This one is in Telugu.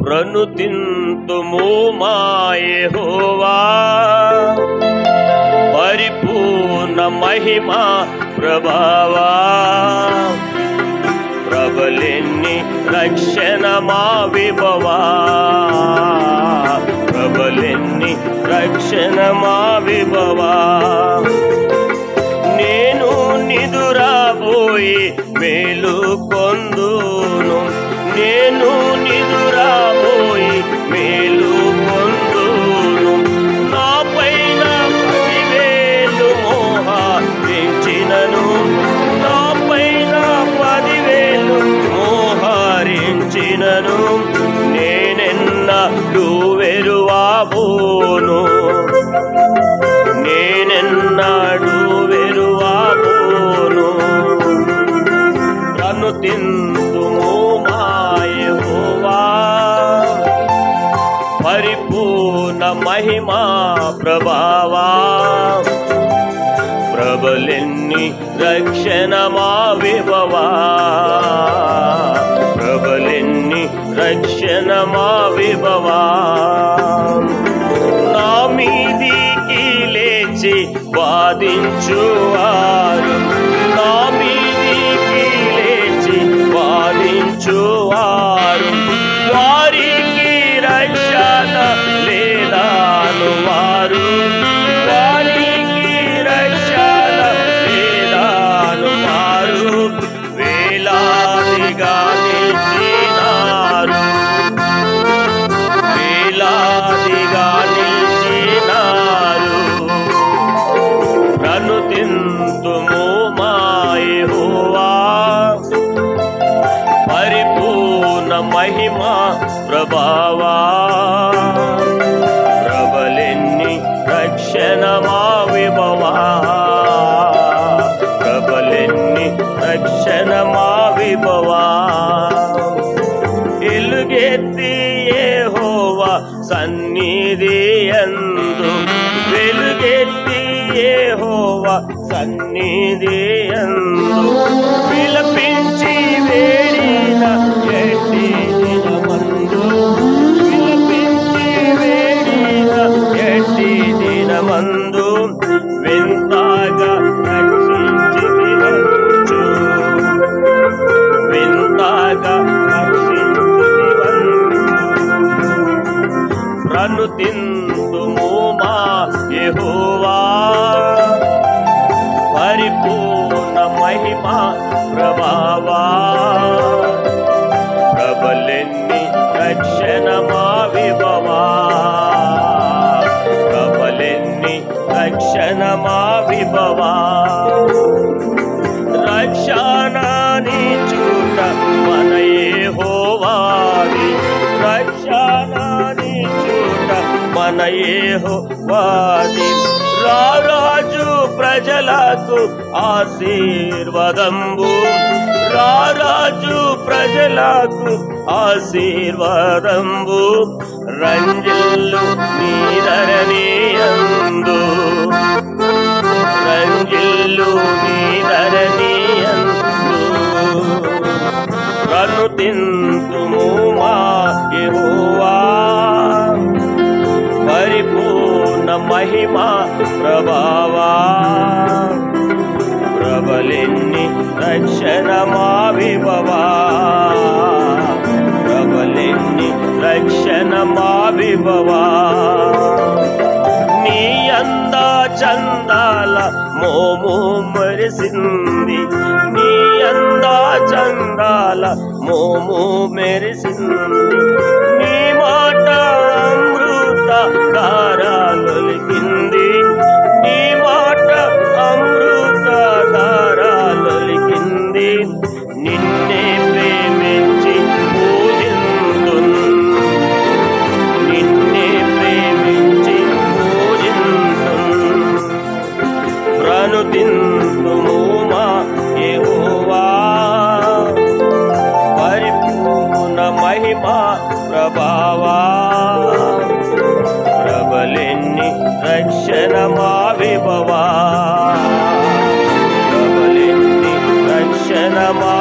ప్రణుతింతుము మా యెహోవా పరిపూర్ణ మహిమా ప్రభావా ప్రబలిని రక్షణ మా విభవా ప్రబలిని రక్షణ మా విభవా నేను నిదురాబోయి మేలు కొందును నేను నిదురాబోయి మేలు కొందును నా పైన 10,000 మోహరించినను నా పైన 10,000 మోహరించినను నేనెన్నడూ వెరువాబోను నేనెన్నడూ వెరువాబోను ప్రణుతింతుము మా యెహోవా పరిపూర్ణ మహిమా ప్రభావా ప్రబలిని రక్షణ మా విభవా ప్రబలిని రక్షణ మా విభవా నా మీదికి లేచి వాదించువారు నా మీదికి లేచి వాదించువారు వారికి రక్షణ లేదాను వారు వారికి రక్షణ లేదాను వారు వేలాదిగా నిలిచినారు వేలాదిగా నిలిచినారు ప్రణుతింతుము మా యెహోవా పరిపూర్ణ మహిమా ప్రభావా ప్రబలిని రక్షణ మా విభవా ప్రబలిని రక్షణ మా విభవా ఎలుగెత్తి యెహోవా సన్నిధి యందు వెలుగెత్తి యెహోవా సన్నిధి యందు విలపించి వేడిన ఎట్టి దినమందు విలపించి వేడిన ఎట్టి దినమందు వింతగా రక్షించితివంచు వింతగా ప్రణుతింతుము మా యెహోవా పరిపూర్ణ మహిమా ప్రభావా ప్రబలిని రక్షణ మా విభవా ప్రబలిని రక్షణ మా విభవా రక్షణ నీ చూట మన యెహోవాది రక్షణ నీ చూట మన యెహోవాది రారాజు ప్రజలకు ఆశీర్వాదంబు రారాజు ప్రజలకు ఆశీర్వాదంబు రంజిల్లు నీధరణీయందు రంజిల్లు నీధరణీయందు ప్రణుతింతుము మా యెహోవా పరిపూర్ణ మహిమా ప్రభావా ప్రబలిని రక్షణ మా విభవా ప్రబలిని రక్షణ మా విభవా నీ అంద చందాల మోము మెరిసింది నీ అంద చందాల మోము మెరిసింది నీ మాట అమృత ధారాలొలికింది నీ మాట అమృత ధారాలొలికింది నిన్నే ప్రేమించి పూజింతున్ నిన్నే ప్రేమించి పూజింతున్ ప్రణుతింతుము మా యెహోవా పరిపూర్ణ మహిమా ప్రభావా ప్రబలిని రక్షణ మా విభవా ప్రబలిని రక్షణ మా